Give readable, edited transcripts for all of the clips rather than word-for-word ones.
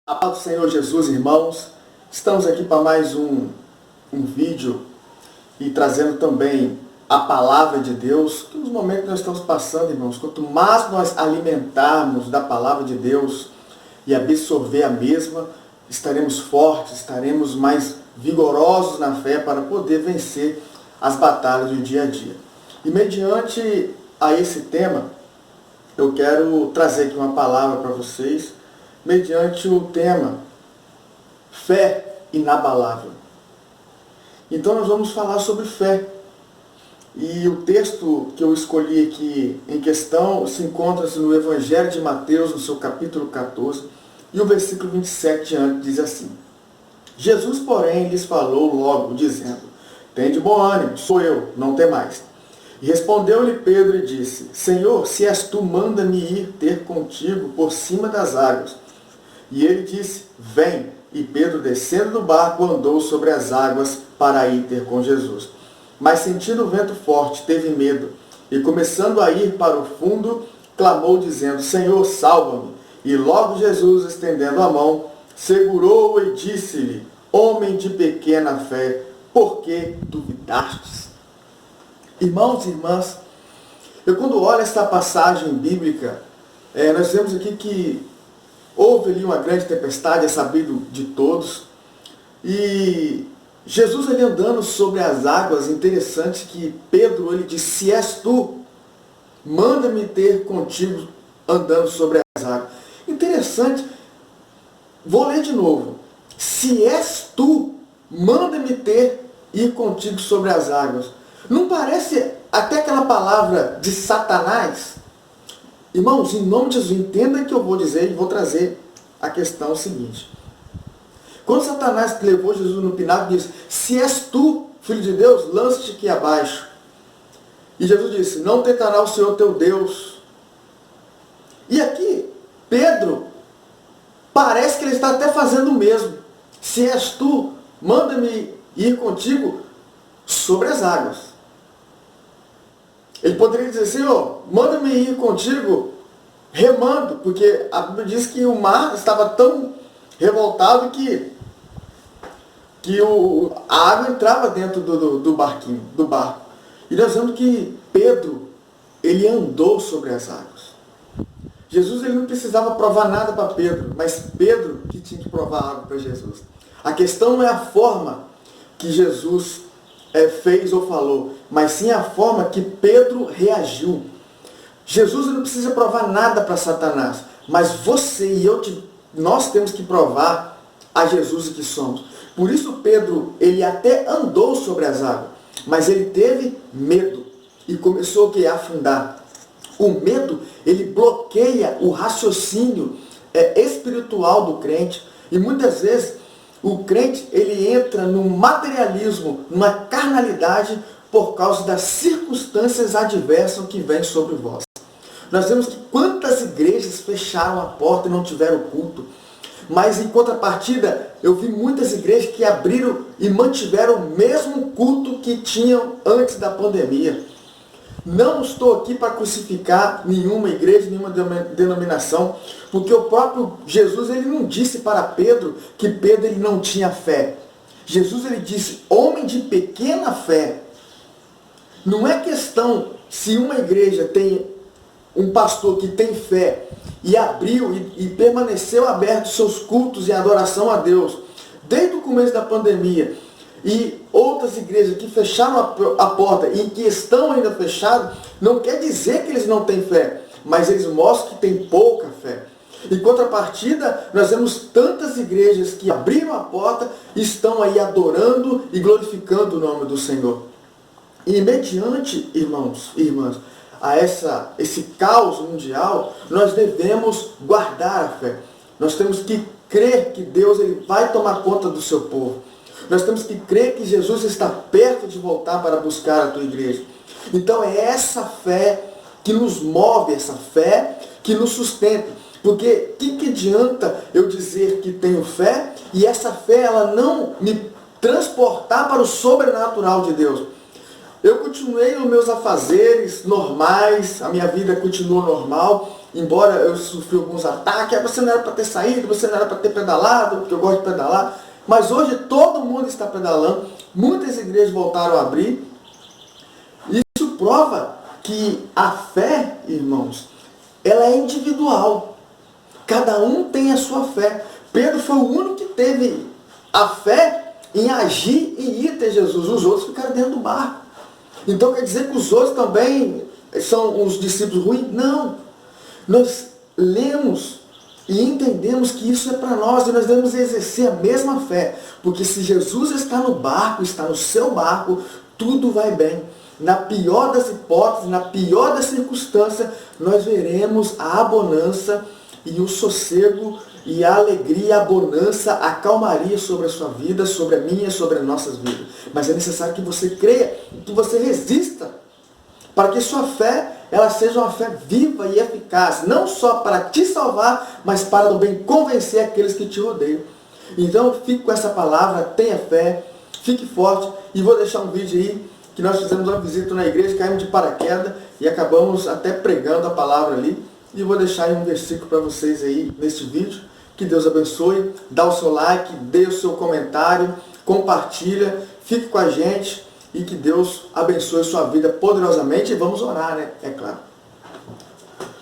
A paz do Senhor Jesus, irmãos. Estamos aqui para mais um vídeo e trazendo também a palavra de Deus. Que nos momentos que nós estamos passando, irmãos, quanto mais nós alimentarmos da palavra de Deus e absorver a mesma, estaremos fortes, estaremos mais vigorosos na fé para poder vencer as batalhas do dia a dia. E mediante a esse tema, eu quero trazer aqui uma palavra para vocês, mediante o tema fé inabalável. Então nós vamos falar sobre fé. E o texto que eu escolhi aqui em questão se encontra-se no Evangelho de Mateus, no seu capítulo 14, e o versículo 27 diante diz assim: Jesus, porém, lhes falou logo, dizendo: Tende bom ânimo, sou eu, não temais. E respondeu-lhe Pedro e disse: Senhor, se és tu, manda-me ir ter contigo por cima das águas. E ele disse: Vem. E Pedro, descendo do barco, andou sobre as águas para ir ter com Jesus. Mas sentindo o vento forte, teve medo, e começando a ir para o fundo, clamou dizendo: Senhor, salva-me. E logo Jesus, estendendo a mão, segurou-o e disse-lhe: Homem de pequena fé, por que duvidastes? Irmãos e irmãs, eu quando olho esta passagem bíblica, nós vemos aqui que houve ali uma grande tempestade, é sabido de todos, e Jesus ali andando sobre as águas, interessante que Pedro ele disse: se és tu, manda-me ter contigo andando sobre as águas. Interessante, vou ler de novo: se és tu, manda-me ir contigo sobre as águas. Não parece até aquela palavra de Satanás? Irmãos, em nome de Jesus, entenda que eu vou dizer e vou trazer a questão seguinte. Quando Satanás levou Jesus no pináculo, disse: se és tu, filho de Deus, lança-te aqui abaixo. E Jesus disse: não tentará o Senhor teu Deus. E aqui, Pedro, parece que ele está até fazendo o mesmo. Se és tu, manda-me ir contigo sobre as águas. Ele poderia dizer: Senhor, manda-me ir contigo remando, porque a Bíblia diz que o mar estava tão revoltado que a água entrava dentro do barco. E nós vemos que Pedro, ele andou sobre as águas. Jesus ele não precisava provar nada para Pedro, mas Pedro que tinha que provar algo para Jesus. A questão não é a forma que Jesus fez ou falou, mas sim a forma que Pedro reagiu. Jesus não precisa provar nada para Satanás, mas você e eu, nós temos que provar a Jesus o que somos. Por isso Pedro, ele até andou sobre as águas, mas ele teve medo e começou a afundar. O medo, ele bloqueia o raciocínio espiritual do crente, e muitas vezes o crente ele entra num materialismo, numa carnalidade, por causa das circunstâncias adversas que vêm sobre vós. Nós vemos que quantas igrejas fecharam a porta e não tiveram culto. Mas em contrapartida, eu vi muitas igrejas que abriram e mantiveram o mesmo culto que tinham antes da pandemia. Não estou aqui para crucificar nenhuma igreja, nenhuma denominação, porque o próprio Jesus ele não disse para Pedro que Pedro ele não tinha fé. Jesus ele disse: homem de pequena fé. Não é questão se uma igreja tem um pastor que tem fé e abriu e permaneceu aberto seus cultos e adoração a Deus desde o começo da pandemia, e outras igrejas que fecharam a porta e que estão ainda fechadas, não quer dizer que eles não têm fé, mas eles mostram que têm pouca fé. Em contrapartida, nós vemos tantas igrejas que abriram a porta e estão aí adorando e glorificando o nome do Senhor. E mediante, irmãos e irmãs, a esse caos mundial, nós devemos guardar a fé. Nós temos que crer que Deus ele vai tomar conta do seu povo. Nós temos que crer que Jesus está perto de voltar para buscar a tua igreja. Então é essa fé que nos move, essa fé que nos sustenta. Porque o que adianta eu dizer que tenho fé e essa fé ela não me transportar para o sobrenatural de Deus? Eu continuei nos meus afazeres normais, a minha vida continuou normal, embora eu sofri alguns ataques, você não era para ter saído, você não era para ter pedalado, porque eu gosto de pedalar. Mas hoje todo mundo está pedalando, muitas igrejas voltaram a abrir. Isso prova que a fé, irmãos, ela é individual. Cada um tem a sua fé. Pedro foi o único que teve a fé em agir e ir até Jesus. Os outros ficaram dentro do barco. Então quer dizer que os outros também são os discípulos ruins? Não. Nós lemos e entendemos que isso é para nós e nós devemos exercer a mesma fé. Porque se Jesus está no barco, está no seu barco, tudo vai bem. Na pior das hipóteses, na pior das circunstâncias, nós veremos a bonança e o sossego e a alegria, a bonança, a calmaria sobre a sua vida, sobre a minha, sobre as nossas vidas. Mas é necessário que você creia, que você resista, para que sua fé ela seja uma fé viva e eficaz, não só para te salvar, mas para também convencer aqueles que te rodeiam. Então, fique com essa palavra, tenha fé, fique forte, e vou deixar um vídeo aí, que nós fizemos uma visita na igreja, caímos de paraquedas, e acabamos até pregando a palavra ali, e vou deixar aí um versículo para vocês aí, neste vídeo. Que Deus abençoe, dá o seu like, dê o seu comentário, compartilha, fique com a gente, e que Deus abençoe sua vida poderosamente. E vamos orar, né? É claro.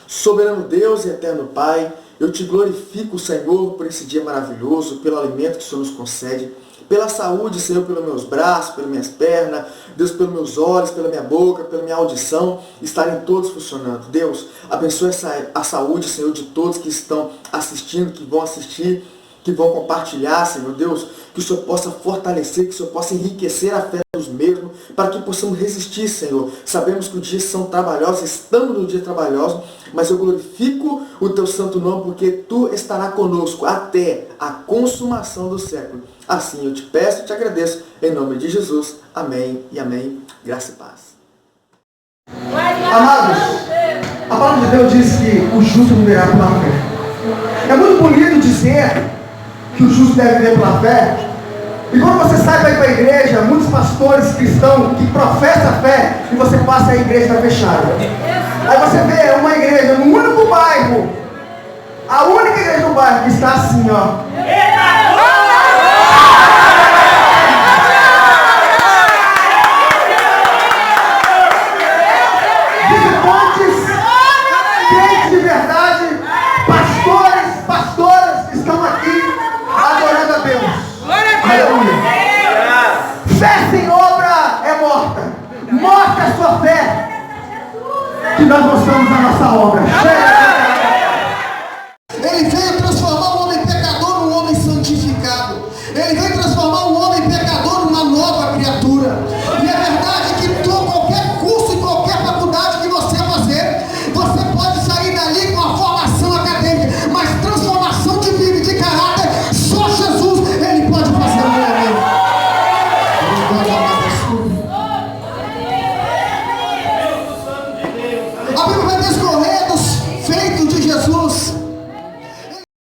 Soberano Deus e eterno Pai, eu te glorifico, Senhor, por esse dia maravilhoso, pelo alimento que o Senhor nos concede, pela saúde, Senhor, pelos meus braços, pelas minhas pernas, Deus, pelos meus olhos, pela minha boca, pela minha audição, estarem todos funcionando. Deus, abençoe a saúde, Senhor, de todos que estão assistindo, que vão assistir, que vão compartilhar, Senhor. Deus, que o Senhor possa fortalecer, que o Senhor possa enriquecer a fé dos mesmos, para que possamos resistir, Senhor. Sabemos que os dias são trabalhosos, estamos no dia trabalhoso, mas eu glorifico o Teu santo nome, porque Tu estarás conosco até a consumação do século. Assim eu te peço e te agradeço, em nome de Jesus. Amém e amém. Graça e paz. Amados, a palavra de Deus diz que o justo viverá pela fé. É muito bonito dizer que o justo deve viver pela fé. E quando você sai para ir para a igreja, muitos pastores cristãos que professam a fé, e você passa a igreja está fechada. Aí você vê uma igreja no único bairro, a única igreja do bairro que está assim, ó. Visitantes, crentes de verdade, pastores, pastoras que estão aqui adorando a Deus. Aleluia. Fé sem obra é morta. Morta a sua fé. Que nós mostramos a nossa obra. Ele veio transformar o homem pecador num homem santificado. Ele veio transformar